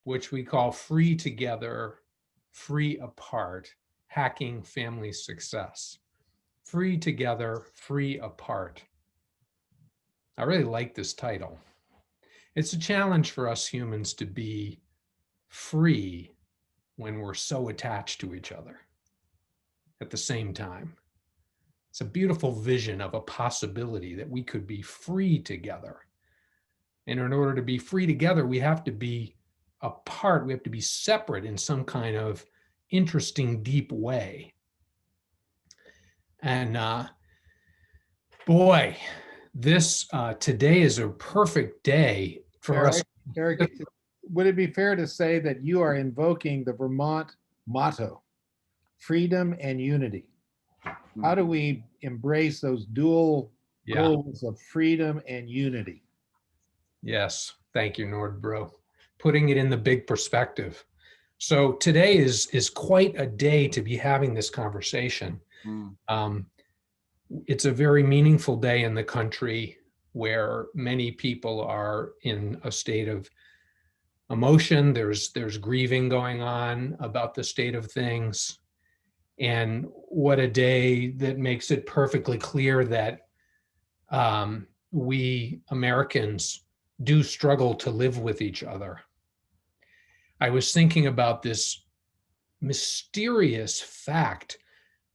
which we call Free Together, Free Apart, Hacking Family Success. Free Together, Free Apart. I really like this title. It's a challenge for us humans to be free when we're so attached to each other at the same time. It's a beautiful vision of a possibility that we could be free together. And in order to be free together, we have to be apart. We have to be separate in some kind of interesting, deep way. And boy, this today is a perfect day for us. Eric, would it be fair to say that you are invoking the Vermont motto, freedom and unity? How do we embrace those dual goals of freedom and unity? Yes, thank you, Nordbro. Putting it in the big perspective. So today is quite a day to be having this conversation. It's a very meaningful day in the country where many people are in a state of emotion. There's grieving going on about the state of things. And what a day that makes it perfectly clear that we Americans do struggle to live with each other. I was thinking about this mysterious fact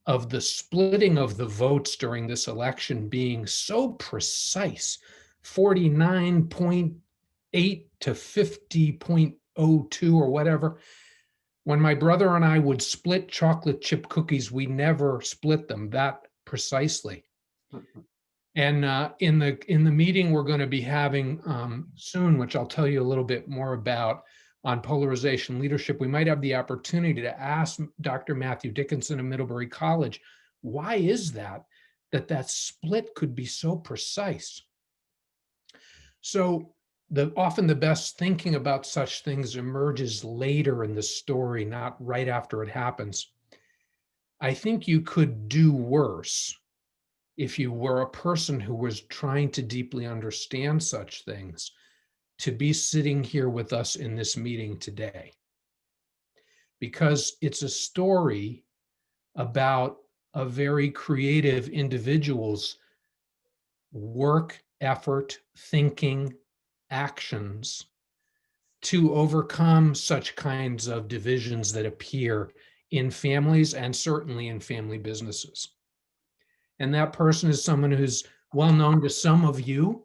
of the splitting of the votes during this election being so precise, 49.8 to 50.02 or whatever. When my brother and I would split chocolate chip cookies, we never split them that precisely. And in the meeting we're going to be having soon, which I'll tell you a little bit more about on polarization leadership, we might have the opportunity to ask Dr. Matthew Dickinson of Middlebury College, why is that split could be so precise? So often the best thinking about such things emerges later in the story, not right after it happens. I think you could do worse if you were a person who was trying to deeply understand such things, to be sitting here with us in this meeting today. Because it's a story about a very creative individual's work, effort, thinking, actions to overcome such kinds of divisions that appear in families and certainly in family businesses. And that person is someone who's well known to some of you,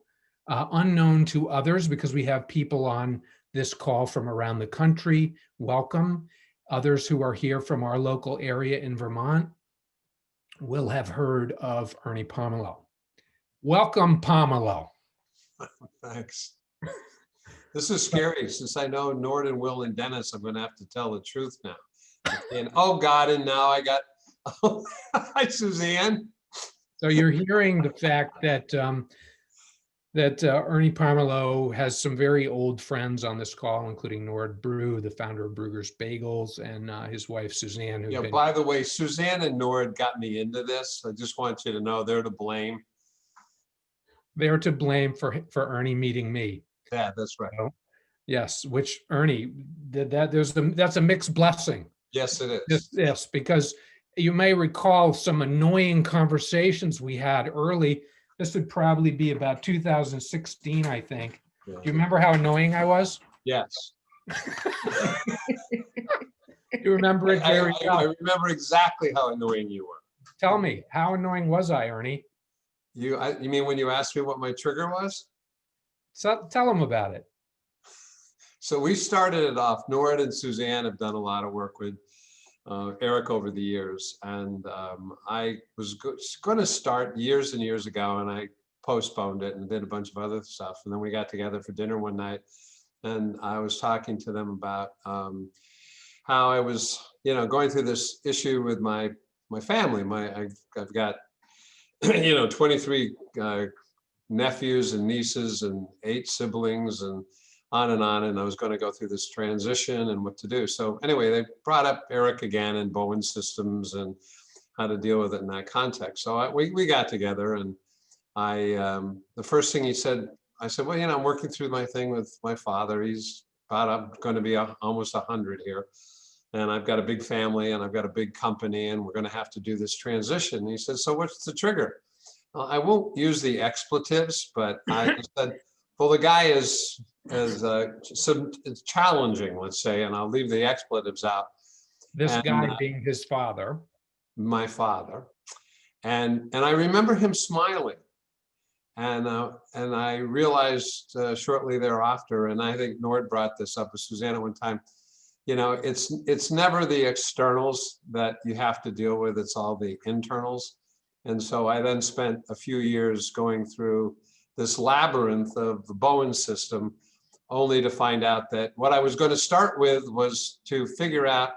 unknown to others, because we have people on this call from around the country. Welcome. Others who are here from our local area in Vermont will have heard of Ernie Pomerleau. Welcome, Pomerleau. Thanks. This is scary. Since I know Nord and Will and Dennis, I'm going to have to tell the truth now. And oh God, and now I got, hi, Suzanne. So you're hearing the fact that Ernie Pomerleau has some very old friends on this call, including Nord Brew, the founder of Brugger's Bagels, and his wife, Suzanne. Yeah, by the way, Suzanne and Nord got me into this. I just want you to know they're to blame. They're to blame for Ernie meeting me. Yeah, that's right. So, yes, which Ernie, that's a mixed blessing. Yes, it is. Yes, because you may recall some annoying conversations we had early. This would probably be about 2016, I think. Yeah. Do you remember how annoying I was? Yes. You remember it very well. I remember exactly how annoying you were. Tell me, how annoying was I, Ernie? You mean when you asked me what my trigger was? So tell them about it. So we started it off. Nord and Suzanne have done a lot of work with Eric over the years, and I was going to start years and years ago, and I postponed it and did a bunch of other stuff. And then we got together for dinner one night, and I was talking to them about how I was, going through this issue with my family. I've got 23 nephews and nieces and 8 siblings and on, and I was going to go through this transition and what to do. So anyway, they brought up Eric again and Bowen systems and how to deal with it in that context. So we got together, and the first thing he said, I said, well, I'm working through my thing with my father. He's I'm going to be almost 100 here. And I've got a big family and I've got a big company and we're going to have to do this transition. And he said, so what's the trigger? I won't use the expletives, but I said, well, the guy is it's challenging, let's say, and I'll leave the expletives out. This And, guy being his father. my father. And I remember him smiling. And I realized shortly thereafter, and I think Nord brought this up with Susanna one time, you know, it's never the externals that you have to deal with, it's all the internals. And so I then spent a few years going through this labyrinth of the Bowen system, only to find out that what I was going to start with was to figure out,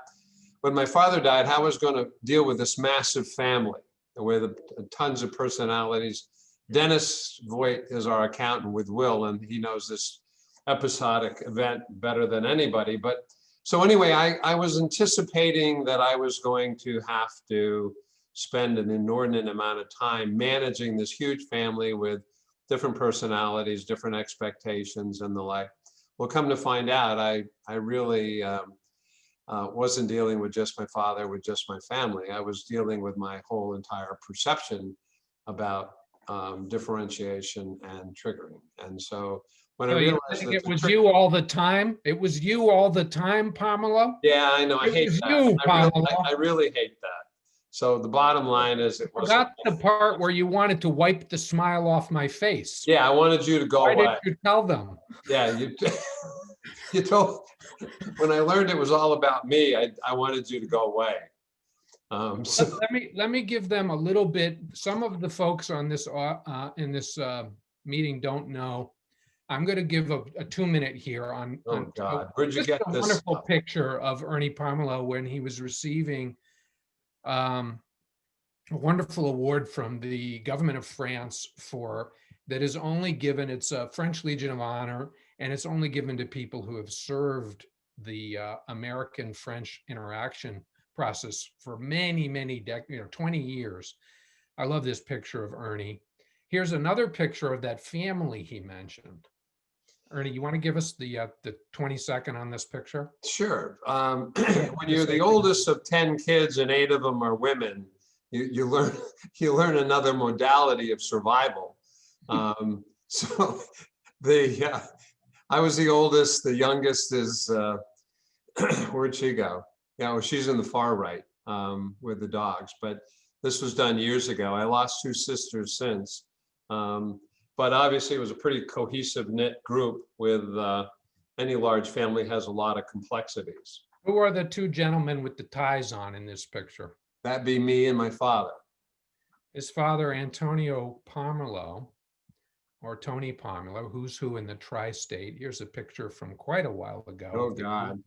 when my father died, how I was going to deal with this massive family with tons of personalities. Dennis Voigt is our accountant with Will, and he knows this episodic event better than anybody. But so anyway, I was anticipating that I was going to have to spend an inordinate amount of time managing this huge family with different personalities, different expectations, and the like. Well, come to find out, I really wasn't dealing with just my father, with just my family. I was dealing with my whole entire perception about differentiation and triggering. And so when I So you realized think that it was you all the time? It was you all the time, Pomerleau? yeah, I know, I It hate was that. you, Pomerleau. I really hate that. So the bottom line is it wasn't. Forgot the part where you wanted to wipe the smile off my face. Yeah, I wanted you to go Why away. didn't you tell them? Yeah, you told, when I learned it was all about me, I wanted you to go away. So Let me give them a little bit. Some of the folks on this in this meeting don't know. I'm going to give a 2-minute here on. oh God, where'd you Just get a this wonderful stuff? picture of Ernie Pomerleau when he was receiving a wonderful award from the government of France for that is only given. It's a French Legion of Honor, and it's only given to people who have served the American-French interaction process for many, many decades, 20 years. I love this picture of Ernie. Here's another picture of that family he mentioned. Ernie, you want to give us the 20-second on this picture? Sure. When you're the oldest of 10 kids and 8 of them are women, you learn another modality of survival. So I was the oldest. The youngest is where'd she go? Yeah, well, she's in the far right with the dogs. But this was done years ago. I lost 2 sisters since. But obviously, it was a pretty cohesive, knit group. With any large family has a lot of complexities. Who are the 2 gentlemen with the ties on in this picture? That'd be me and my father. His father, Antonio Pomerleau, or Tony Pomerleau, who's who in the tri-state. Here's a picture from quite a while ago. Oh God.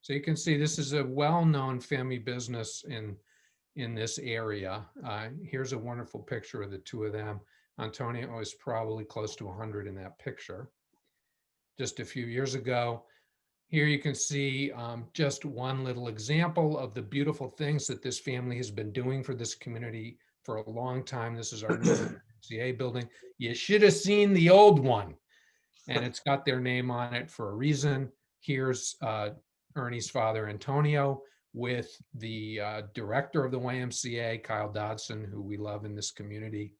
So you can see this is a well-known family business in this area. Here's a wonderful picture of the 2 of them. Antonio is probably close to 100 in that picture. Just a few years ago. Here you can see just one little example of the beautiful things that this family has been doing for this community for a long time. This is our new CA building. You should have seen the old one, and it's got their name on it for a reason. Here's Ernie's father, Antonio, with the director of the YMCA, Kyle Dodson, who we love in this community.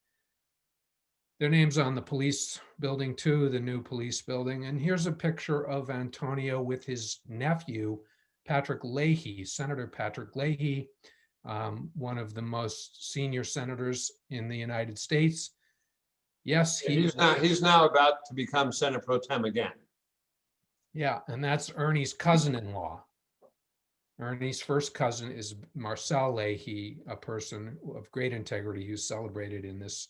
Their name's on the police building too, the new police building. And here's a picture of Antonio with his nephew, Patrick Leahy, Senator Patrick Leahy, one of the most senior senators in the United States. Yes, he's now about to become Senator Pro Tem again. Yeah, and that's Ernie's cousin-in-law. Ernie's first cousin is Marcel Leahy, a person of great integrity who's celebrated in this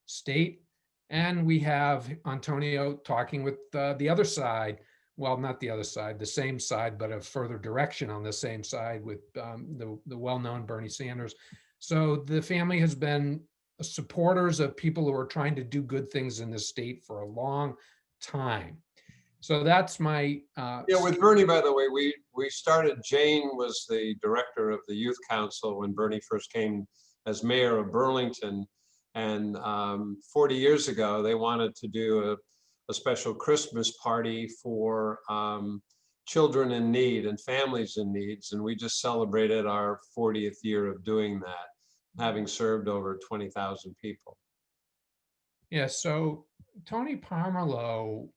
state. And we have Antonio talking with the other side, well, not the other side, the same side, but a further direction on the same side with the well-known Bernie Sanders. So the family has been supporters of people who are trying to do good things in this state for a long time. So that's my yeah, with Bernie, by the way, we started, Jane was the director of the youth council when Bernie first came as mayor of Burlington. And 40 years ago, they wanted to do a special Christmas party for children in need and families in needs. And we just celebrated our 40th year of doing that, having served over 20,000 people. Yeah, so Tony Pomerleau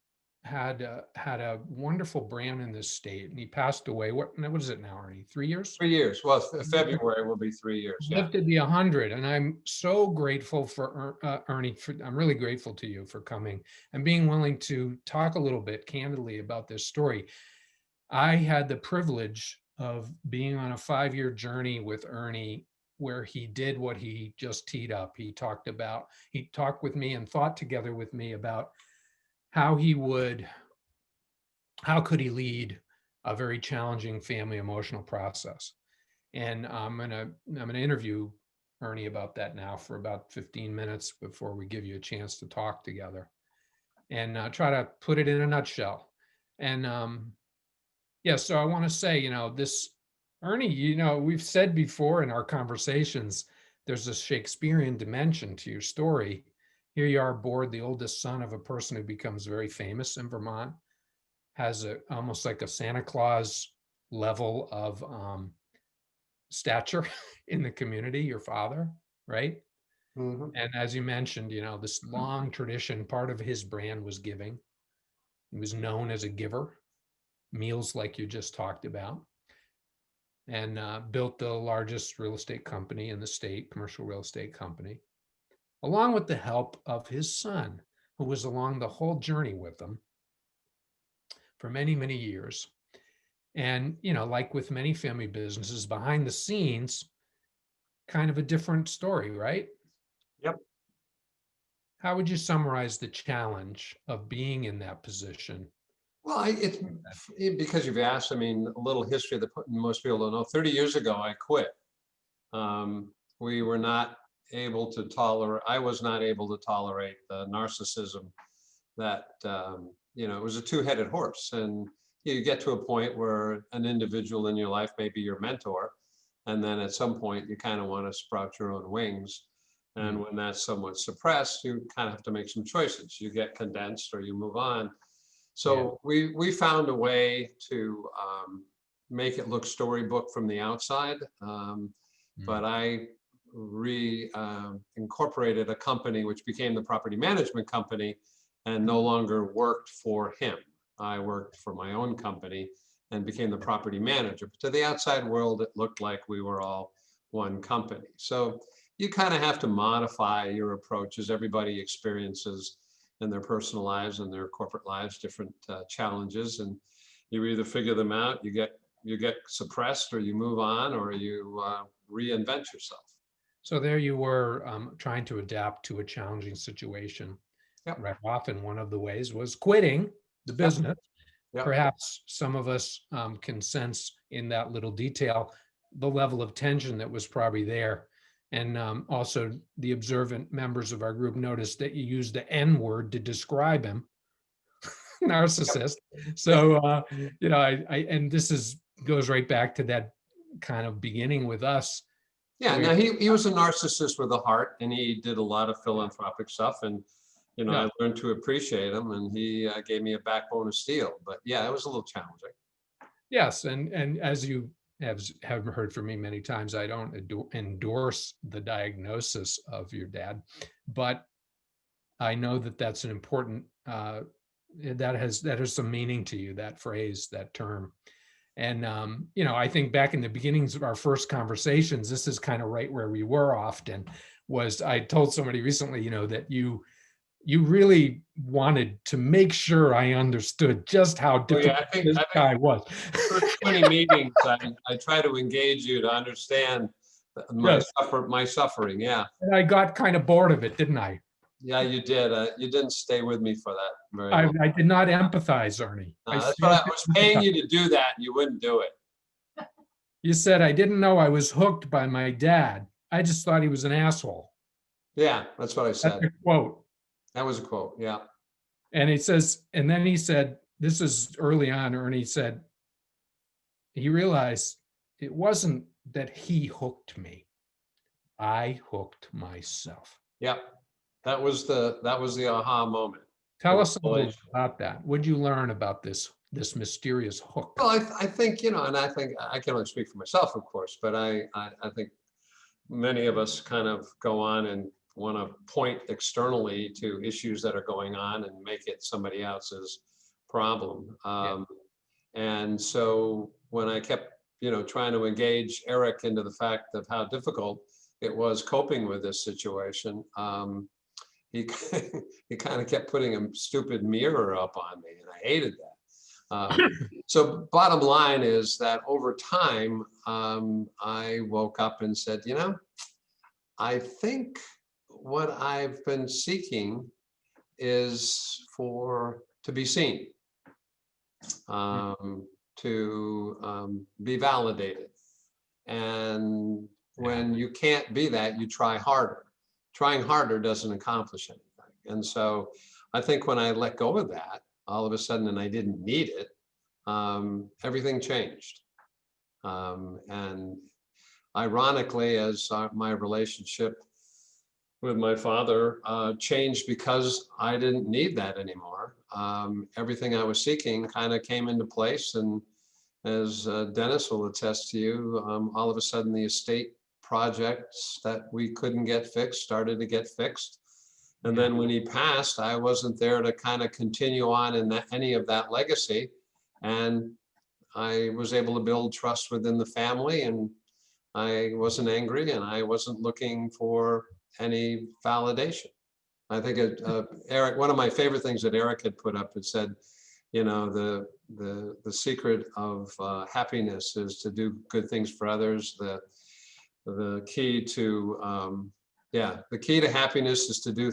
had a wonderful brand in this state, and he passed away. What is it now, Ernie? 3 years? 3 years. Well, February will be 3 years. Yeah. Lived to be 100, and I'm so grateful for Ernie. I'm really grateful to you for coming and being willing to talk a little bit candidly about this story. I had the privilege of being on a 5-year journey with Ernie where he did what he just teed up. He talked with me and thought together with me about how could he lead a very challenging family emotional process. And I'm gonna interview Ernie about that now for about 15 minutes before we give you a chance to talk together and try to put it in a nutshell. And yeah, so I want to say, this Ernie, we've said before in our conversations, there's a Shakespearean dimension to your story. Here you are aboard the oldest son of a person who becomes very famous in Vermont, has almost like a Santa Claus level of stature in the community, your father, right? Mhm. And as you mentioned, this long tradition, part of his brand was giving. He was known as a giver, meals like you just talked about, and built the largest real estate company in the state, commercial real estate company, along with the help of his son, who was along the whole journey with him for many, many years. And, like with many family businesses, behind the scenes, kind of a different story, right? Yep. How would you summarize the challenge of being in that position? Well, because you've asked, I mean, a little history that most people don't know. 30 years ago, I quit. We were not able to tolerate, I was not able to tolerate the narcissism that, it was a two-headed horse. And you get to a point where an individual in your life may be your mentor. And then at some point, you kind of want to sprout your own wings. And when that's somewhat suppressed, you kind of have to make some choices. You get condensed or you move on. So we found a way to make it look storybook from the outside, but I incorporated a company which became the property management company and no longer worked for him. I worked for my own company and became the property manager. But to the outside world, it looked like we were all one company. So you kind of have to modify your approach as everybody experiences in their personal lives and their corporate lives, different challenges, and you either figure them out, you get suppressed, or you move on, or you reinvent yourself. So there you were trying to adapt to a challenging situation. Yep. Right. Often one of the ways was quitting the business. Yep. Perhaps some of us can sense in that little detail the level of tension that was probably there. And also the observant members of our group noticed that you used the N word to describe him, narcissist. So, and this goes right back to that kind of beginning with us. Yeah, now he was a narcissist with a heart, and he did a lot of philanthropic stuff. And, I learned to appreciate him, and he gave me a backbone of steel. But yeah, it was a little challenging. Yes, and as you have heard from me many times, I don't endorse the diagnosis of your dad, but I know that that's an important, that has some meaning to you, that phrase, that term. And, I think back in the beginnings of our first conversations, this is kind of right where we were often, was I told somebody recently, that you really wanted to make sure I understood just how difficult this guy was. For 20 meetings, I try to engage you to understand my suffering. Yeah. And I got kind of bored of it, didn't I? Yeah, you did. You didn't stay with me for that very long. I did not empathize, Ernie. That's what I was paying you to do that, and you wouldn't do it. You said I didn't know I was hooked by my dad. I just thought he was an asshole. Yeah, that's what I said. That's a quote. That was a quote, yeah. And then he said, this is early on, Ernie said, he realized it wasn't that he hooked me. I hooked myself. Yeah, that was the aha moment. Tell the us a little revelation. about that. What'd you learn about this mysterious hook? Well, I think, and I think I can only speak for myself, of course, but I think many of us kind of go on and want to point externally to issues that are going on and make it somebody else's problem. And so when I kept, trying to engage Eric into the fact of how difficult it was coping with this situation, he he kind of kept putting a stupid mirror up on me, and I hated that. So bottom line is that over time, I woke up and said, I think what I've been seeking is to be seen, to be validated. And when you can't be that, you try harder. Trying harder doesn't accomplish anything. And so I think when I let go of that, all of a sudden, and I didn't need it, everything changed. And ironically, as my relationship with my father changed because I didn't need that anymore. Everything I was seeking kind of came into place. And as Dennis will attest to you, all of a sudden the estate projects that we couldn't get fixed started to get fixed. And then when he passed, I wasn't there to kind of continue on in any of that legacy. And I was able to build trust within the family, and I wasn't angry, and I wasn't looking for any validation. I think Eric, one of my favorite things that Eric had put up, it said, the secret of happiness is to do good things for others. The key to the key to happiness is to do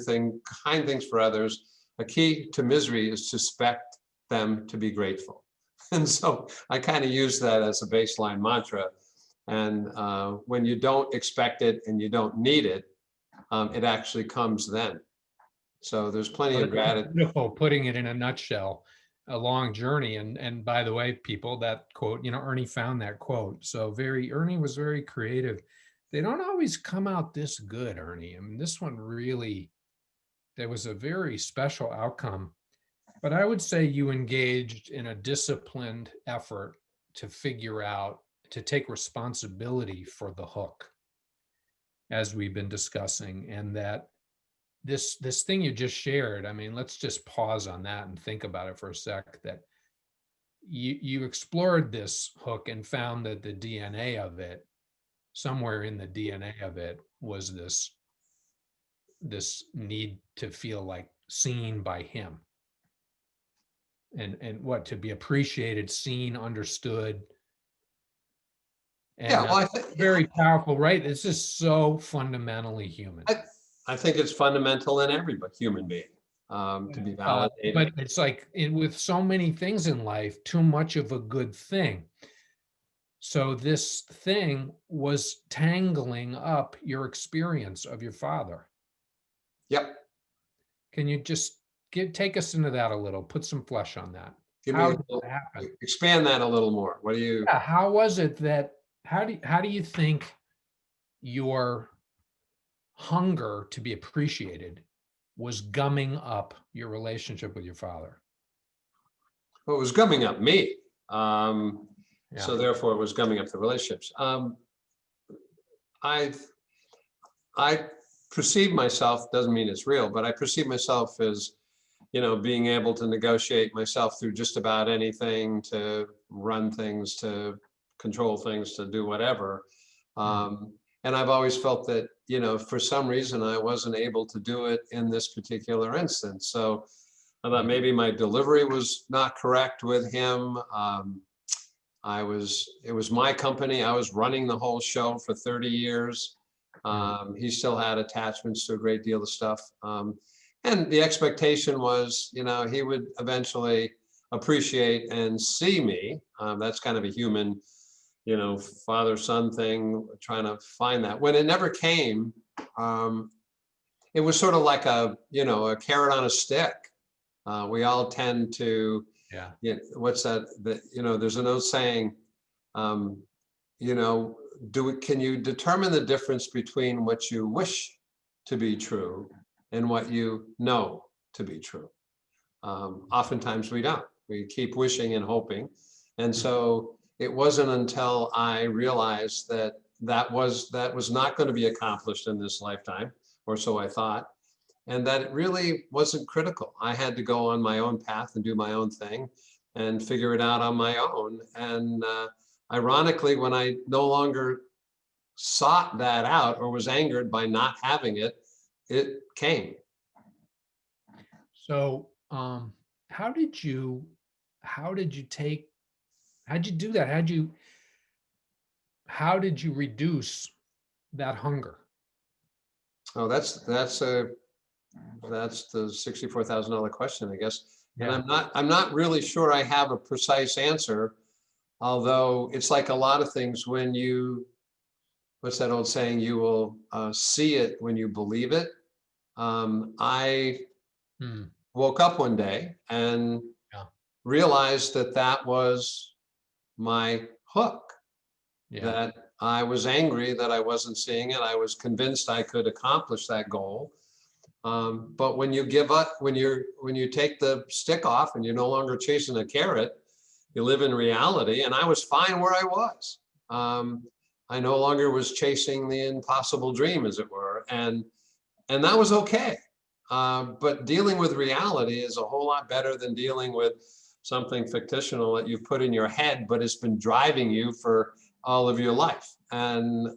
kind things for others. A key to misery is to expect them to be grateful. And so I kind of use that as a baseline mantra. And when you don't expect it and you don't need it, it actually comes then. So there's plenty of gratitude. Beautiful, putting it in a nutshell, a long journey. And by the way, people, that quote, Ernie found that quote. So Ernie was very creative. They don't always come out this good, Ernie. I mean, this one really, there was a very special outcome. But I would say you engaged in a disciplined effort to figure out, to take responsibility for the hook, as we've been discussing, and that this thing you just shared, I mean, let's just pause on that and think about it for a sec, that you explored this hook and found that the DNA of it, somewhere in the DNA of it, was this need to feel like seen by him. And what, to be appreciated, seen, understood. And Well, I think very powerful, right? It's just so fundamentally human. I think it's fundamental in every human being to be validated. But it's like with so many things in life, too much of a good thing. So this thing was tangling up your experience of your father. Yep. Can you just take us into that a little, put some flesh on that? How did that happen? Expand that a little more. What do you? Yeah, how was it that, how do you think your hunger to be appreciated was gumming up your relationship with your father? Well, it was gumming up me. So therefore it was gumming up the relationships. I perceive myself, doesn't mean it's real, but I perceive myself as, being able to negotiate myself through just about anything, to run things, to control things, to do whatever. And I've always felt that, for some reason I wasn't able to do it in this particular instance. So I thought maybe my delivery was not correct with him. It was my company. I was running the whole show for 30 years. He still had attachments to a great deal of stuff. And the expectation was, he would eventually appreciate and see me. That's kind of a human, father-son thing, trying to find that. When it never came, it was sort of like a carrot on a stick. We all tend to, what's that? There's an old saying, can you determine the difference between what you wish to be true and what you know to be true? Oftentimes we don't. We keep wishing and hoping. And so it wasn't until I realized that that was not going to be accomplished in this lifetime, or so I thought, and that it really wasn't critical. I had to go on my own path and do my own thing and figure it out on my own. And ironically, when I no longer sought that out or was angered by not having it, it came. So, how did you do that? How did you reduce that hunger? Oh, that's the $64,000 question, I guess. And I'm not really sure I have a precise answer, although it's like a lot of things when what's that old saying? You will see it when you believe it. I woke up one day and realized that that was my hook. That I was angry that I wasn't seeing it. I was convinced I could accomplish that goal. But when you give up, when you take the stick off and you're no longer chasing a carrot, you live in reality. And I was fine where I was. I no longer was chasing the impossible dream, as it were, and that was okay. But dealing with reality is a whole lot better than dealing with something fictional that you've put in your head, but it's been driving you for all of your life. And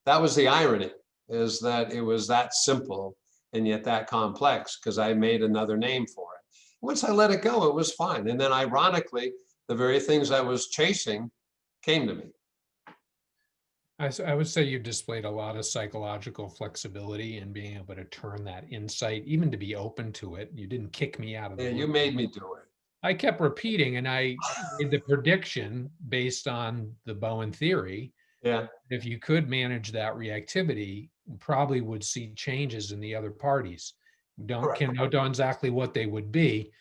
that was the irony, is that it was that simple and yet that complex, because I made another name for it. Once I let it go, it was fine. And then ironically, the very things I was chasing came to me. I would say you displayed a lot of psychological flexibility in being able to turn that insight, even to be open to it. You didn't kick me out of the Yeah, you room. made me do it. I kept repeating, and I made the prediction based on the Bowen theory. Yeah. If you could manage that reactivity, you probably would see changes in the other parties. Can't know exactly what they would be,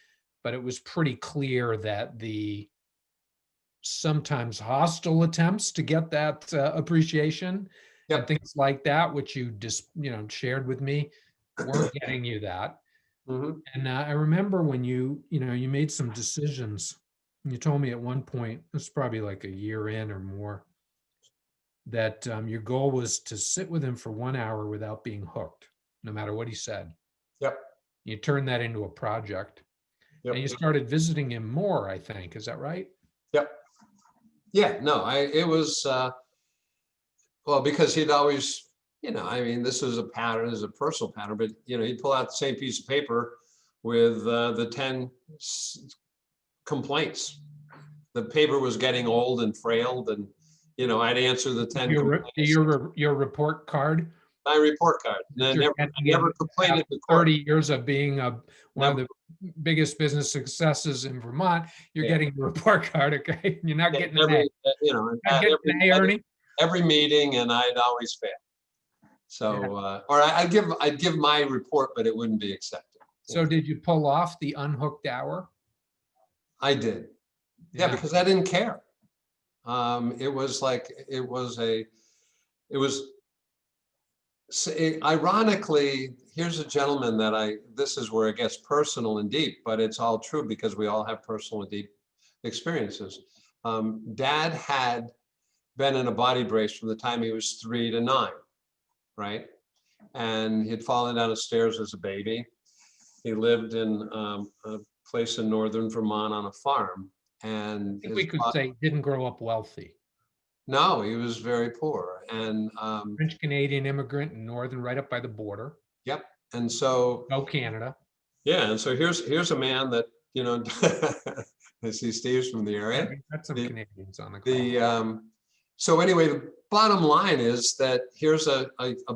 but it was pretty clear that the sometimes hostile attempts to get that appreciation and things like that, which you just shared with me, weren't getting you that. And I remember when you made some decisions. You told me at one point, it's probably like a year in or more, that your goal was to sit with him for 1 hour without being hooked, no matter what he said. Yep. You turned that into a project, and you started visiting him more, I think. Is that right? Yep. Yeah, no, it was, well, because he'd always, I mean, this is a pattern, this is a personal pattern, but, he'd pull out the same piece of paper with the 10 complaints. The paper was getting old and frailed, and, I'd answer the 10 complaints. Your report card? My report card. And I never complained at the court. 30 years of being one of the biggest business successes in Vermont, you're getting a report card, okay? You're not getting an A. An A, Ernie? Every meeting, and I'd always fail. So, or I'd give my report, but it wouldn't be accepted. So did you pull off the unhooked hour? I did. Yeah, because I didn't care. Ironically, here's a gentleman that this is where it gets personal and deep, but it's all true because we all have personal and deep experiences. Dad had been in a body brace from the time he was 3 to 9, right? And he'd fallen down the stairs as a baby. He lived in a place in northern Vermont on a farm. And I think we could say he didn't grow up wealthy. No, he was very poor. And French Canadian immigrant in northern, right up by the border. Yep. And so Canada. Yeah, and so here's a man that, I see Steve's from the area. We've got some Canadians on the call. So anyway, the bottom line is that here's a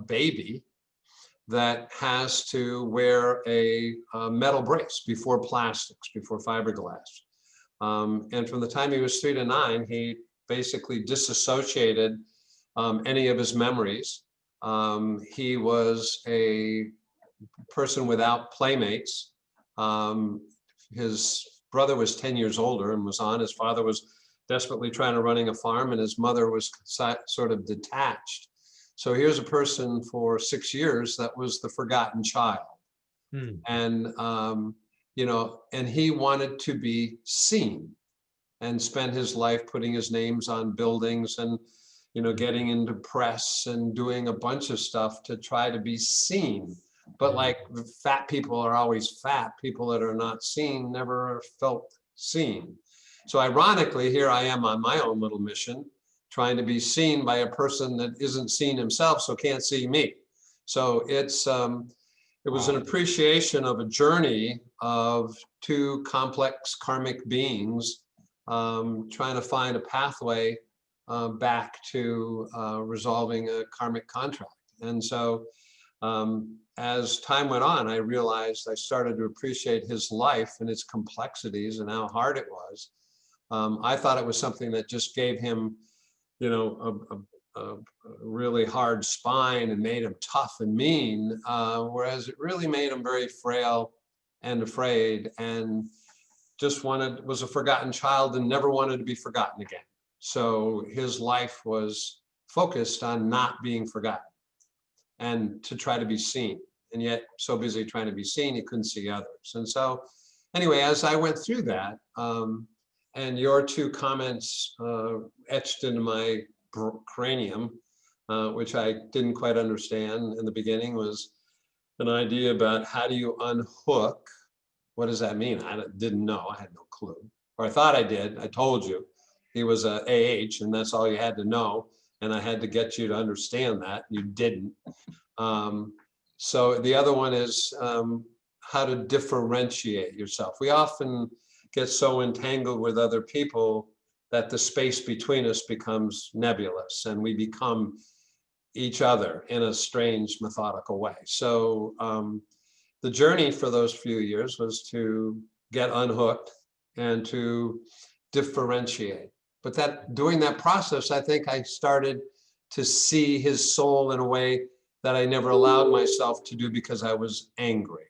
baby that has to wear a metal brace before plastics, before fiberglass. And from the time he was 3 to 9, he basically disassociated any of his memories. He was a person without playmates. His brother was 10 years older and was on. His father was desperately trying to running a farm, and his mother was sort of detached. So here's a person for 6 years that was the forgotten child. And, and he wanted to be seen and spent his life putting his names on buildings and, getting into press and doing a bunch of stuff to try to be seen. But like fat people are always fat, people that are not seen never felt seen. So ironically, here I am on my own little mission, trying to be seen by a person that isn't seen himself, so can't see me. So it was an appreciation of a journey of two complex karmic beings trying to find a pathway back to resolving a karmic contract. And so as time went on, I realized I started to appreciate his life and its complexities and how hard it was. I thought it was something that just gave him, a really hard spine and made him tough and mean, whereas it really made him very frail and afraid and just was a forgotten child and never wanted to be forgotten again. So his life was focused on not being forgotten and to try to be seen. And yet so busy trying to be seen, he couldn't see others. And so anyway, as I went through that, and your two comments etched into my cranium, which I didn't quite understand in the beginning, was an idea about how do you unhook? What does that mean? I didn't know. I had no clue. Or I thought I did. I told you. He was a AH, and that's all you had to know. And I had to get you to understand that. You didn't. So the other one is how to differentiate yourself. We often get so entangled with other people that the space between us becomes nebulous and we become each other in a strange, methodical way. So the journey for those few years was to get unhooked and to differentiate. But doing that process, I think I started to see his soul in a way that I never allowed myself to do because I was angry.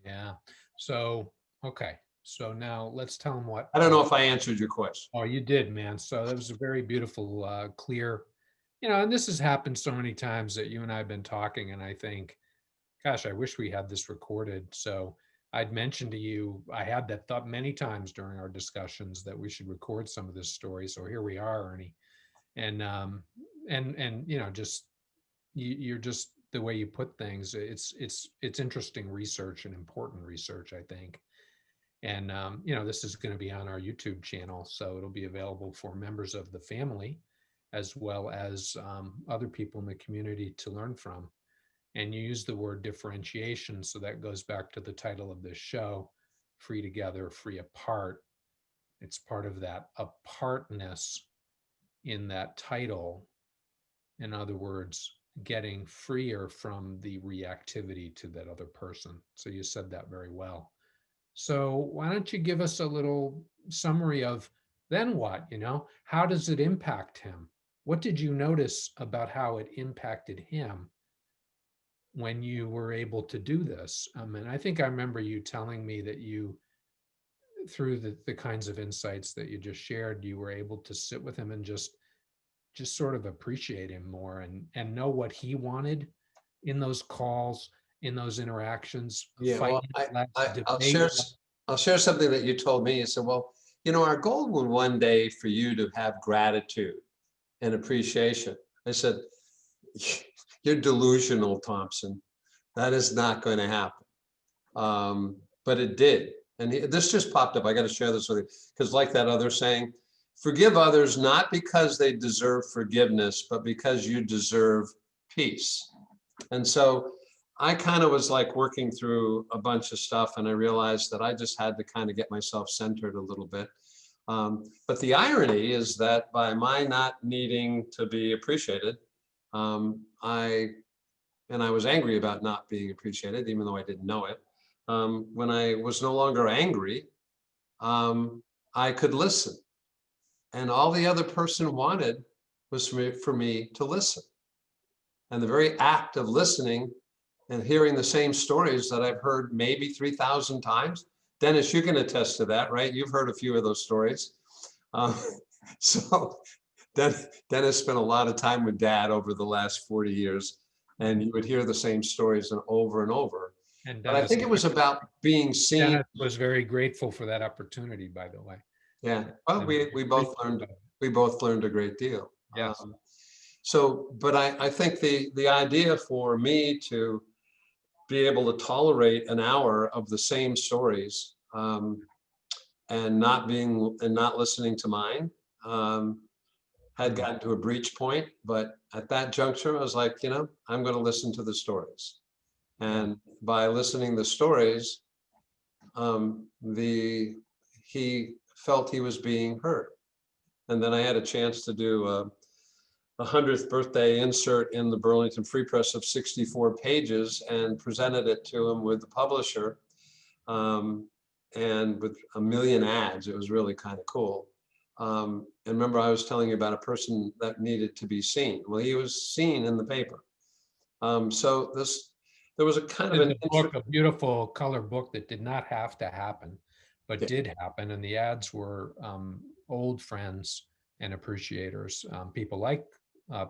Yeah. So, okay. So now let's tell him what. I don't know if I answered your question. Oh, you did, man. So that was a very beautiful, clear, and this has happened so many times that you and I have been talking, and I think, gosh, I wish we had this recorded. So I'd mentioned to you, I had that thought many times during our discussions that we should record some of this story. So here we are, Ernie. And just you're just the way you put things. It's interesting research and important research, I think. And this is going to be on our YouTube channel, so it'll be available for members of the family as well as other people in the community to learn from. And you use the word differentiation, so that goes back to the title of this show, Free Together, Free Apart. It's part of that apartness in that title. In other words, getting freer from the reactivity to that other person. So you said that very well. So why don't you give us a little summary of then what, how does it impact him? What did you notice about how it impacted him when you were able to do this? And I think I remember you telling me that you, through the kinds of insights that you just shared, you were able to sit with him and just sort of appreciate him more and know what he wanted in those calls, in those interactions. Yeah, well, I'll share something that you told me. You said, well, our goal would one day for you to have gratitude and appreciation. I said, you're delusional, Thompson. That is not going to happen. But it did. And this just popped up. I got to share this with you because like that other saying, forgive others not because they deserve forgiveness, but because you deserve peace. And so I kind of was like working through a bunch of stuff and I realized that I just had to kind of get myself centered a little bit. But the irony is that by my not needing to be appreciated, I was angry about not being appreciated, even though I didn't know it. When I was no longer angry, I could listen. And all the other person wanted was for me to listen. And the very act of listening and hearing the same stories that I've heard maybe 3,000 times. Dennis, you can attest to that, right? You've heard a few of those stories. So Dennis spent a lot of time with Dad over the last 40 years, and you would hear the same stories over and over. And But I think it was about being seen. Dennis was very grateful for that opportunity, by the way. Yeah, well, we both learned a great deal. Yes. But I think the idea for me to be able to tolerate an hour of the same stories, and not listening to mine, had gotten to a breach point. But at that juncture, I was like, I'm going to listen to the stories. And by listening to the stories, he felt he was being heard. And then I had a chance to do a 100th birthday insert in the Burlington Free Press of 64 pages and presented it to him with the publisher, and with a million ads. It was really kind of cool. And remember, I was telling you about a person that needed to be seen. Well, he was seen in the paper. So there was a kind of a beautiful color book that did not have to happen, but did happen. And the ads were old friends and appreciators, people like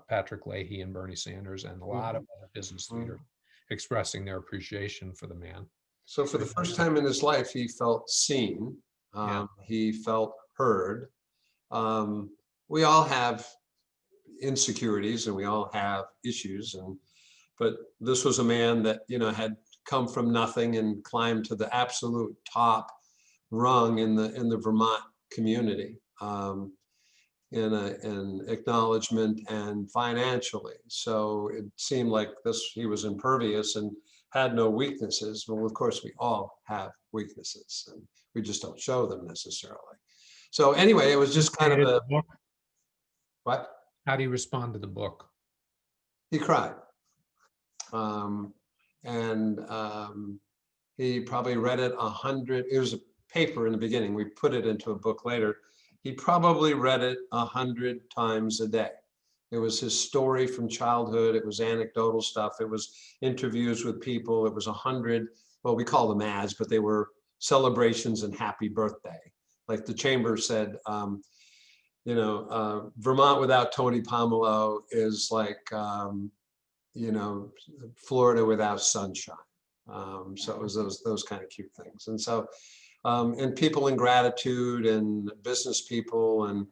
Patrick Leahy and Bernie Sanders, and a lot of other business leaders expressing their appreciation for the man. So for the first time in his life, he felt seen. He felt heard. We all have insecurities and we all have issues, but this was a man that had come from nothing and climbed to the absolute top rung in the Vermont community, in acknowledgement and financially. So it seemed like he was impervious and had no weaknesses. Well, of course, we all have weaknesses, and we just don't show them necessarily. So anyway, it was just kind of what? How do you respond to the book? He cried. He probably read it 100. It was a paper in the beginning. We put it into a book later. He probably read it 100 times a day. It was his story from childhood. It was anecdotal stuff. It was interviews with people. It was 100, well, we call them ads, but they were celebrations and happy birthday. Like the chamber said, Vermont without Tony Pomerleau is like, Florida without sunshine. So it was those kind of cute things. And so, and people in gratitude, and business people, and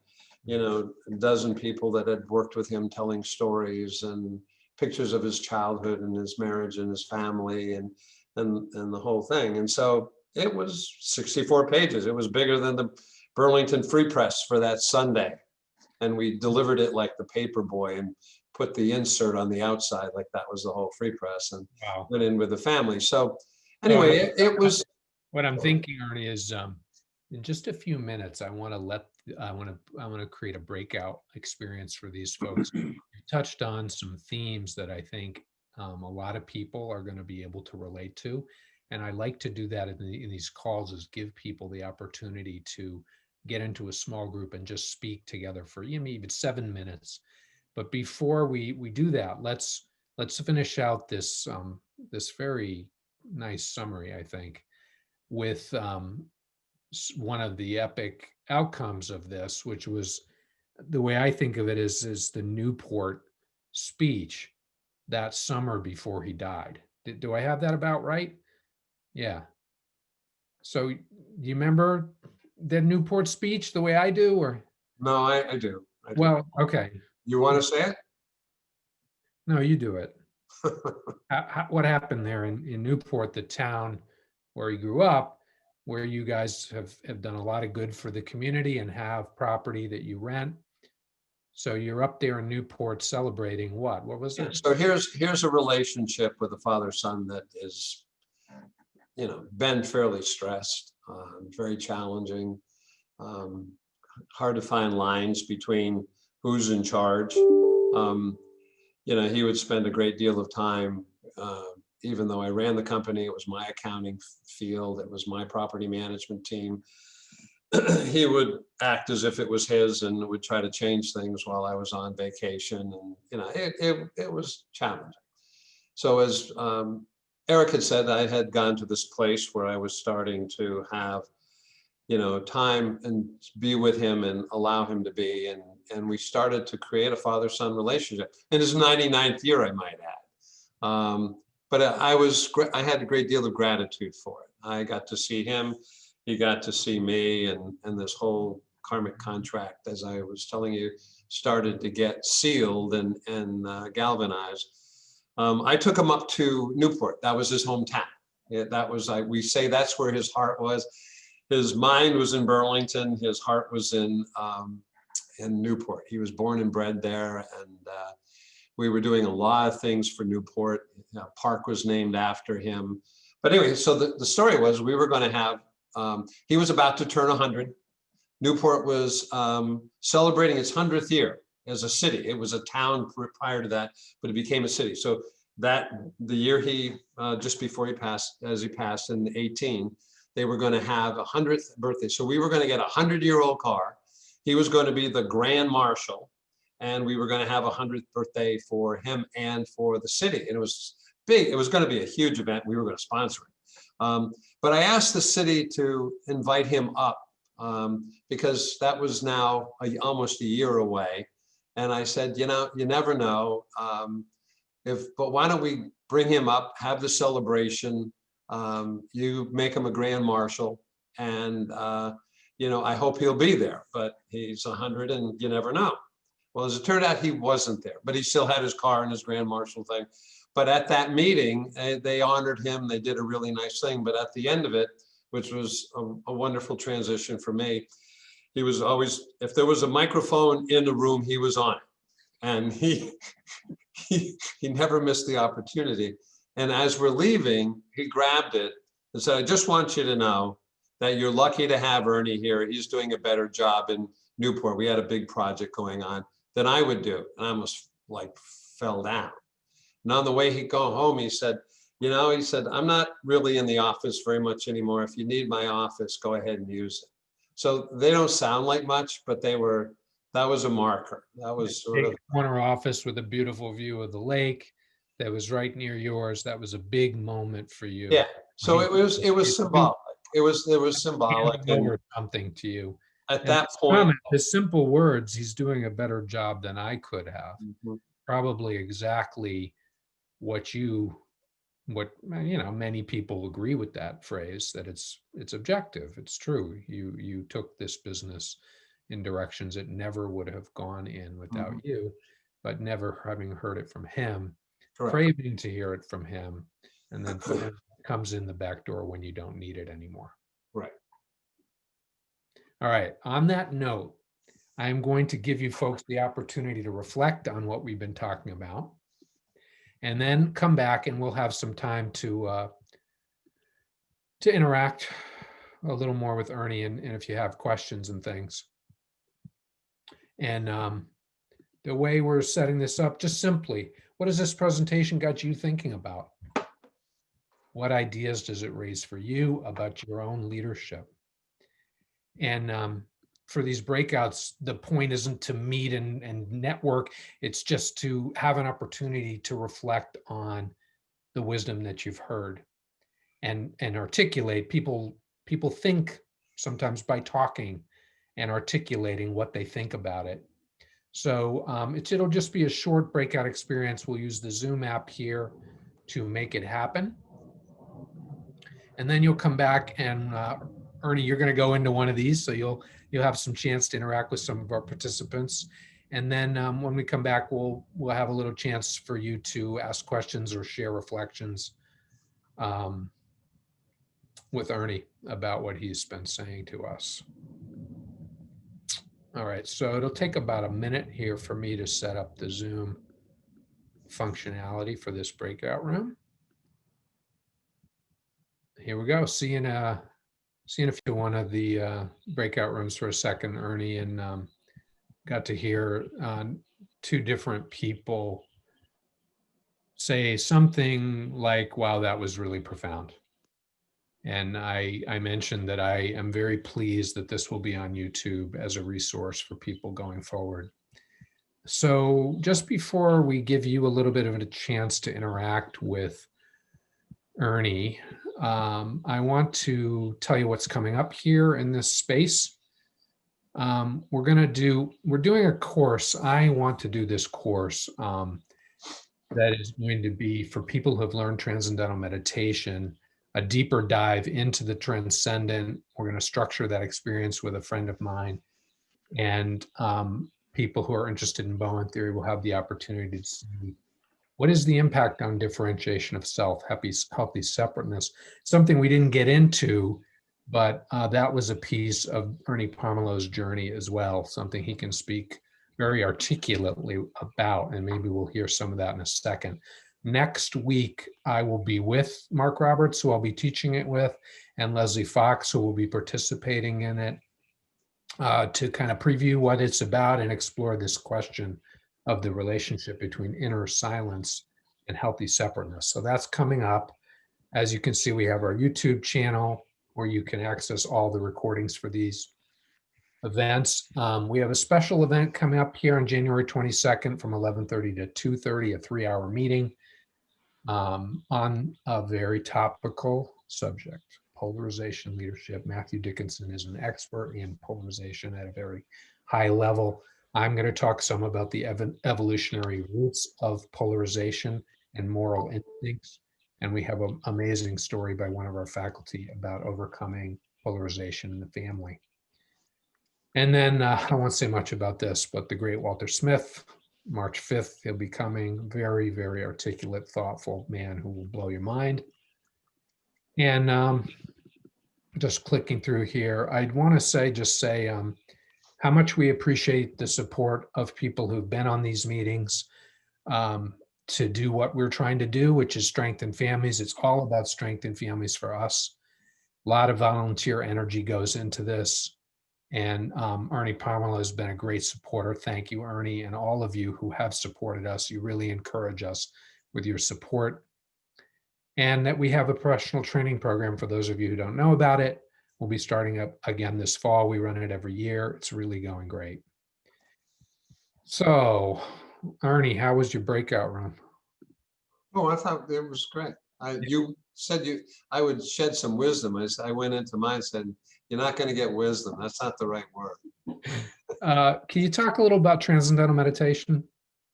a dozen people that had worked with him telling stories, and pictures of his childhood and his marriage and his family, and the whole thing. And so it was 64 pages. It was bigger than the Burlington Free Press for that Sunday. And we delivered it like the paper boy and put the insert on the outside like that was the whole Free Press, and went in with the family. So anyway, it was. What I'm thinking, Ernie, is in just a few minutes, I want to create a breakout experience for these folks. You touched on some themes that I think a lot of people are going to be able to relate to, and I like to do that in these calls, is give people the opportunity to get into a small group and just speak together for even 7 minutes. But before we do that, let's finish out this this very nice summary, I think, with one of the epic outcomes of this, which was, the way I think of it, is the Newport speech that summer before he died. Do I have that about right? Yeah. So do you remember the Newport speech the way I do, or? No, I do. Well, okay. You want to say it? No, you do it. What happened there in Newport, the town where he grew up, where you guys have done a lot of good for the community and have property that you rent. So you're up there in Newport celebrating what? What was it? So here's a relationship with a father-son that is, been fairly stressed, very challenging, hard to find lines between who's in charge. He would spend a great deal of time, even though I ran the company, it was my accounting field, it was my property management team. He would act as if it was his and would try to change things while I was on vacation. And, it was challenging. So as Eric had said, I had gone to this place where I was starting to have, time and be with him and allow him to be. And we started to create a father-son relationship in his 99th year, I might add. but I had a great deal of gratitude for it. I got to see him, he got to see me, and this whole karmic contract, as I was telling you, started to get sealed and galvanized. I took him up to Newport. That was his hometown. That was, we say that's where his heart was. His mind was in Burlington. His heart was in Newport. He was born and bred there, and we were doing a lot of things for Newport. Park was named after him. But anyway, so the story was we were going to have, he was about to turn 100. Newport was celebrating its 100th year as a city. It was a town prior to that, but it became a city. So the year he, just before he passed, as he passed in 18, they were going to have a 100th birthday. So we were going to get a 100-year-old car. He was going to be the grand marshal, and we were going to have a 100th birthday for him and for the city. And it was big. It was going to be a huge event. We were going to sponsor it. But I asked the city to invite him up because that was now almost a year away. And I said, you know, you never know. But why don't we bring him up, have the celebration, you make him a grand marshal, and you know, I hope he'll be there, but he's 100 and you never know. Well, as it turned out, he wasn't there, but he still had his car and his grand marshal thing. But at that meeting, they honored him. They did a really nice thing. But at the end of it, which was a wonderful transition for me, he was always, if there was a microphone in the room, he was on it. And he never missed the opportunity. And as we're leaving, he grabbed it and said, I just want you to know that you're lucky to have Ernie here. He's doing a better job in Newport. We had a big project going on than I would do. And I almost like fell down. And on the way he'd go home, he said, you know, he said, I'm not really in the office very much anymore. If you need my office, go ahead and use it. So they don't sound like much, but that was a marker. That was sort of corner office with a beautiful view of the lake that was right near yours. That was a big moment for you. Yeah. So it was symbolic. It was symbolic. Over something to you. At that point, the simple words, he's doing a better job than I could have. Mm-hmm. Probably exactly what you know, many people agree with that phrase, that it's objective. It's true. You took this business in directions it never would have gone in without you, but never having heard it from him, correct. Craving to hear it from him, and then it comes in the back door when you don't need it anymore. Right. All right. On that note, I'm going to give you folks the opportunity to reflect on what we've been talking about, and then come back and we'll have some time to interact a little more with Ernie, and if you have questions and things. And the way we're setting this up, just simply, what has this presentation got you thinking about? What ideas does it raise for you about your own leadership? And for these breakouts, the point isn't to meet and network. It's just to have an opportunity to reflect on the wisdom that you've heard and articulate. People think sometimes by talking and articulating what they think about it. So it'll just be a short breakout experience. We'll use the Zoom app here to make it happen. And then you'll come back and Ernie, you're going to go into one of these, so you'll have some chance to interact with some of our participants. And then when we come back, we'll have a little chance for you to ask questions or share reflections with Ernie about what he's been saying to us. All right, so it'll take about a minute here for me to set up the Zoom functionality for this breakout room. Here we go. See you in a few one of the breakout rooms for a second, Ernie, and got to hear two different people say something like, wow, that was really profound. And I mentioned that I am very pleased that this will be on YouTube as a resource for people going forward. So just before we give you a little bit of a chance to interact with Ernie, I want to tell you what's coming up here in this space. We're doing a course. I want to do this course that is going to be for people who have learned transcendental meditation, a deeper dive into the transcendent. We're going to structure that experience with a friend of mine. And people who are interested in Bowen theory will have the opportunity to see what is the impact on differentiation of self, healthy separateness. Something we didn't get into, but that was a piece of Ernie Pomerleau's journey as well, something he can speak very articulately about, and maybe we'll hear some of that in a second. Next week, I will be with Mark Roberts, who I'll be teaching it with, and Leslie Fox, who will be participating in it, to kind of preview what it's about and explore this question of the relationship between inner silence and healthy separateness. So that's coming up. As you can see, we have our YouTube channel where you can access all the recordings for these events. We have a special event coming up here on January 22nd from 11:30 to 2:30, a 3-hour meeting on a very topical subject, polarization leadership. Matthew Dickinson is an expert in polarization at a very high level. I'm going to talk some about the evolutionary roots of polarization and moral instincts. And we have an amazing story by one of our faculty about overcoming polarization in the family. And then I won't say much about this, but the great Walter Smith, March 5th, he'll be coming. Very, very articulate, thoughtful man who will blow your mind. And just clicking through here, I'd want to just say how much we appreciate the support of people who've been on these meetings to do what we're trying to do, which is strengthen families. It's all about strengthen families for us. A lot of volunteer energy goes into this. And Ernie Pomerleau has been a great supporter. Thank you, Ernie, and all of you who have supported us. You really encourage us with your support. And that we have a professional training program for those of you who don't know about it. We'll be starting up again this fall. We run it every year. It's really going great. So, Ernie, how was your breakout room? Oh, I thought it was great. You said I would shed some wisdom. I went into mine and said, you're not going to get wisdom. That's not the right word. Can you talk a little about transcendental meditation?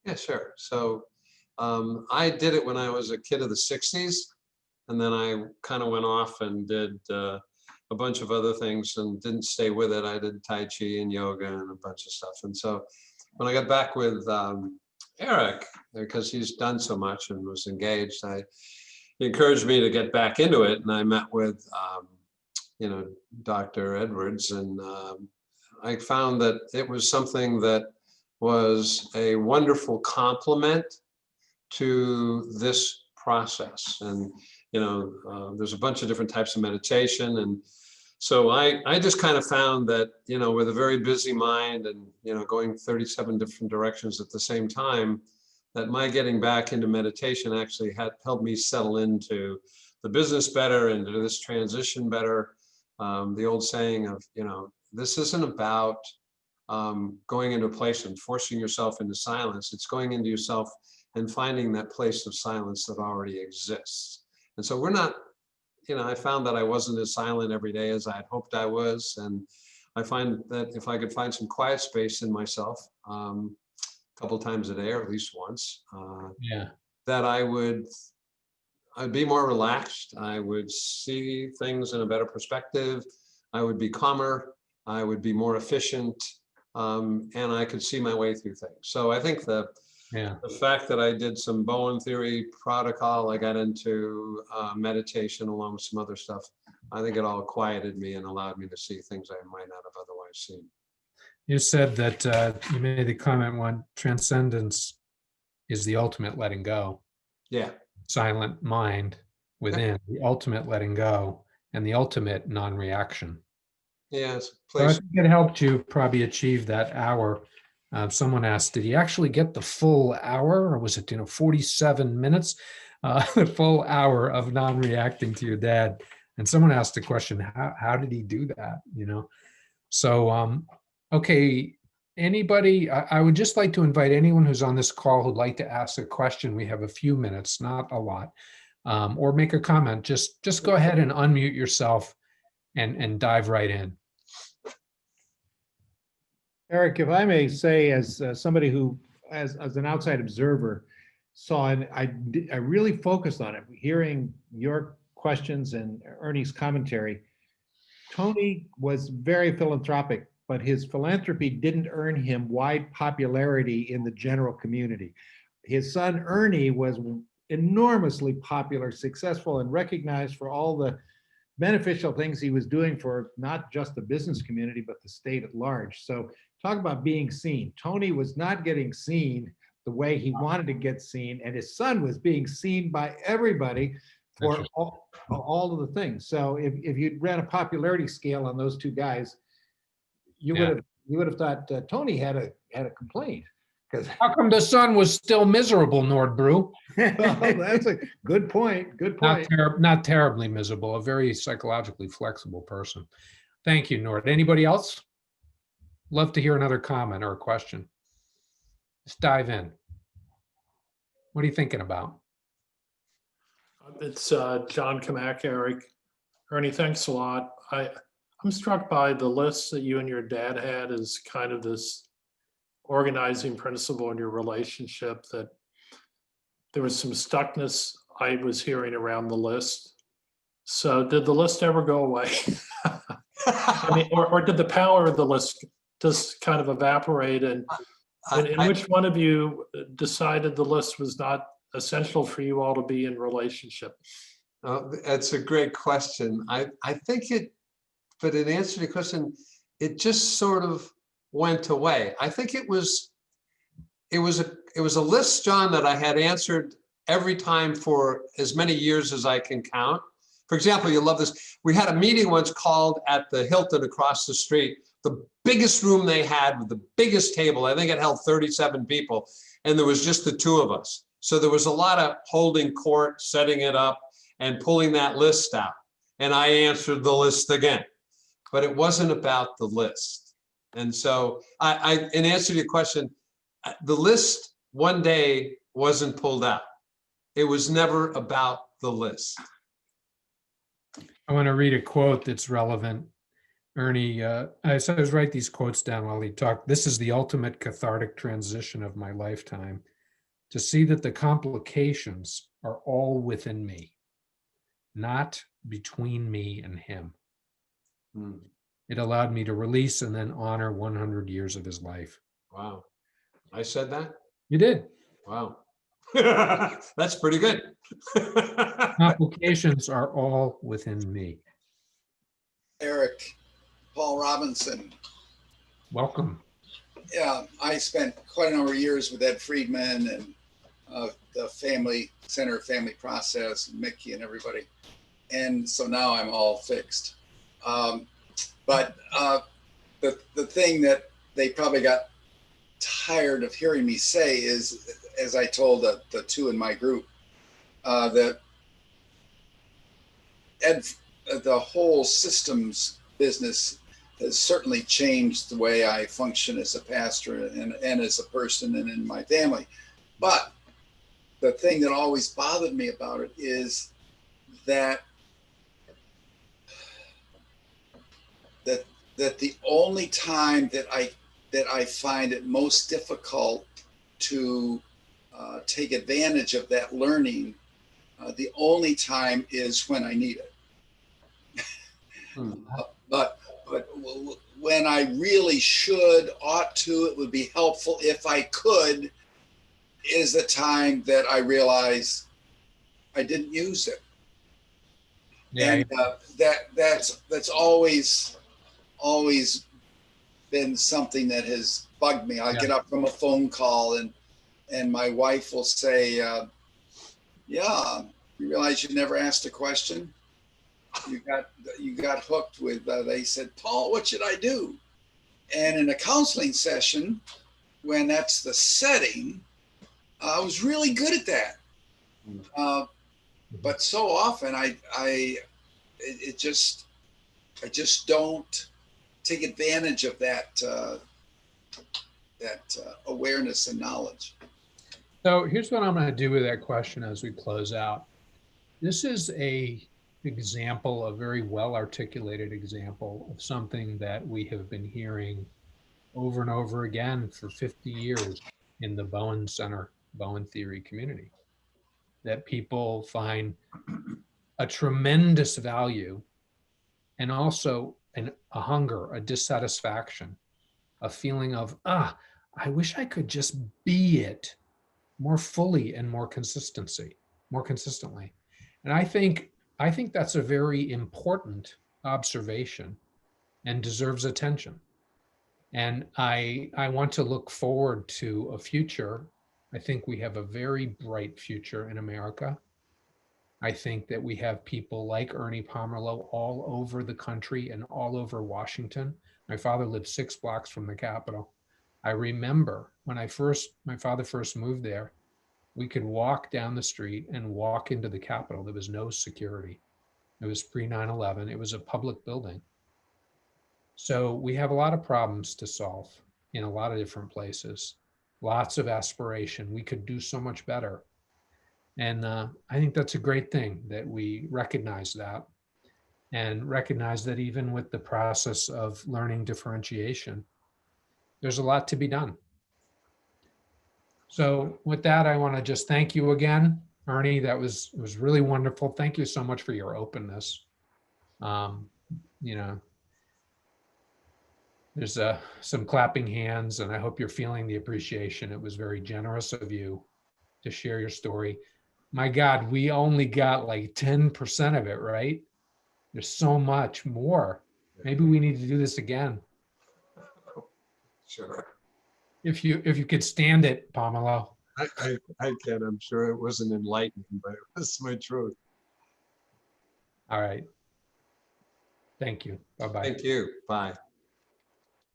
Yeah, sure. So I did it when I was a kid of the 60s. And then I kind of went off and did a bunch of other things and didn't stay with it. I did Tai Chi and yoga and a bunch of stuff. And so when I got back with Eric, because he's done so much and was engaged, he encouraged me to get back into it. And I met with Dr. Edwards, and I found that it was something that was a wonderful complement to this process. And there's a bunch of different types of meditation, and so I just kind of found that with a very busy mind and going 37 different directions at the same time, that my getting back into meditation actually had helped me settle into the business better and to this transition better. The old saying of, this isn't about going into a place and forcing yourself into silence. It's going into yourself and finding that place of silence that already exists. And so we're not, I found that I wasn't as silent every day as I had hoped I was. And I find that if I could find some quiet space in myself a couple times a day, or at least once, that I'd be more relaxed. I would see things in a better perspective. I would be calmer. I would be more efficient. And I could see my way through things. So I think the fact that I did some Bowen theory protocol, I got into meditation along with some other stuff, I think it all quieted me and allowed me to see things I might not have otherwise seen. You said that you made the comment one, transcendence is the ultimate letting go. Yeah. Silent mind within, the ultimate letting go, and the ultimate non-reaction. Yes. So I think it helped you probably achieve that hour. Someone asked, did he actually get the full hour, or was it 47 minutes? The full hour of non-reacting to your dad. And someone asked the question, how did he do that? So okay, anybody, I would just like to invite anyone who's on this call who'd like to ask a question. We have a few minutes, not a lot, or make a comment. Just go ahead and unmute yourself and dive right in. Eric, if I may say, as somebody who, as an outside observer, saw, and I really focused on it, hearing your questions and Ernie's commentary. Tony was very philanthropic, but his philanthropy didn't earn him wide popularity in the general community. His son Ernie was enormously popular, successful, and recognized for all the beneficial things he was doing for not just the business community, but the state at large. So talk about being seen. Tony was not getting seen the way he wanted to get seen, and his son was being seen by everybody for all of the things. So if you'd ran a popularity scale on those two guys, you would have thought Tony had a complaint. Because How come the son was still miserable, Nordbrew? that's a good point. Good point. Not terribly miserable, a very psychologically flexible person. Thank you, Nord. Anybody else? Love to hear another comment or a question. Let's dive in. What are you thinking about? It's John Kamak, Eric. Ernie, thanks a lot. I'm struck by the list that you and your dad had as kind of this organizing principle in your relationship, that there was some stuckness I was hearing around the list. So did the list ever go away? I mean, or did the power of the list just kind of evaporate? And which one of you decided the list was not essential for you all to be in relationship? That's a great question. I think it, but in answer to your question, it just sort of went away. I think it was a list, John, that I had answered every time for as many years as I can count. For example, you'll love this. We had a meeting once called at the Hilton across the street, the biggest room they had with the biggest table. I think it held 37 people, and there was just the two of us. So there was a lot of holding court, setting it up, and pulling that list out. And I answered the list again, but it wasn't about the list. And so in answer to your question, the list one day wasn't pulled out. It was never about the list. I want to read a quote that's relevant. Ernie, I always write these quotes down while he talked. This is the ultimate cathartic transition of my lifetime, to see that the complications are all within me, not between me and him. It allowed me to release and then honor 100 years of his life. Wow. I said that? You did. Wow. That's pretty good. Complications are all within me. Eric, Paul Robinson. Welcome. Yeah, I spent quite a number of years with Ed Friedman and the Family Center, Family Process, and Mickey and everybody. And so now I'm all fixed. But the thing that they probably got tired of hearing me say is, as I told the two in my group, that the whole systems business has certainly changed the way I function as a pastor and as a person and in my family. But the thing that always bothered me about it is that the only time that I find it most difficult to take advantage of that learning, the only time is when I need it. But when I really ought to, it would be helpful if I could, is the time that I realize I didn't use it. Yeah. And that's always been something that has bugged me. I get up from a phone call and my wife will say, yeah, you realize you never asked a question? You got hooked with, they said, Paul, what should I do? And in a counseling session, when that's the setting, I was really good at that. But so often I just don't take advantage of that awareness and knowledge. So here's what I'm going to do with that question as we close out. This is a very well articulated example of something that we have been hearing over and over again for 50 years in the Bowen Center Bowen theory community, that people find a tremendous value and also a hunger, a dissatisfaction, a feeling of, I wish I could just be it more fully and more consistently. And I think that's a very important observation and deserves attention. And I want to look forward to a future. I think we have a very bright future in America. I think that we have people like Ernie Pomerleau all over the country and all over Washington. My father lived 6 blocks from the Capitol. I remember when my father first moved there, we could walk down the street and walk into the Capitol. There was no security. It was pre 9/11. It was a public building. So we have a lot of problems to solve in a lot of different places. Lots of aspiration. We could do so much better. And I think that's a great thing that we recognize that, and recognize that even with the process of learning differentiation, there's a lot to be done. So with that, I want to just thank you again, Ernie. That was really wonderful. Thank you so much for your openness. You know, there's some clapping hands, and I hope you're feeling the appreciation. It was very generous of you to share your story. My God, we only got like 10% of it, right? There's so much more. Maybe we need to do this again. Sure. If you could stand it, Pomerleau. I can. I'm sure it wasn't enlightening, but it was my truth. All right. Thank you. Bye-bye. Thank you. Bye.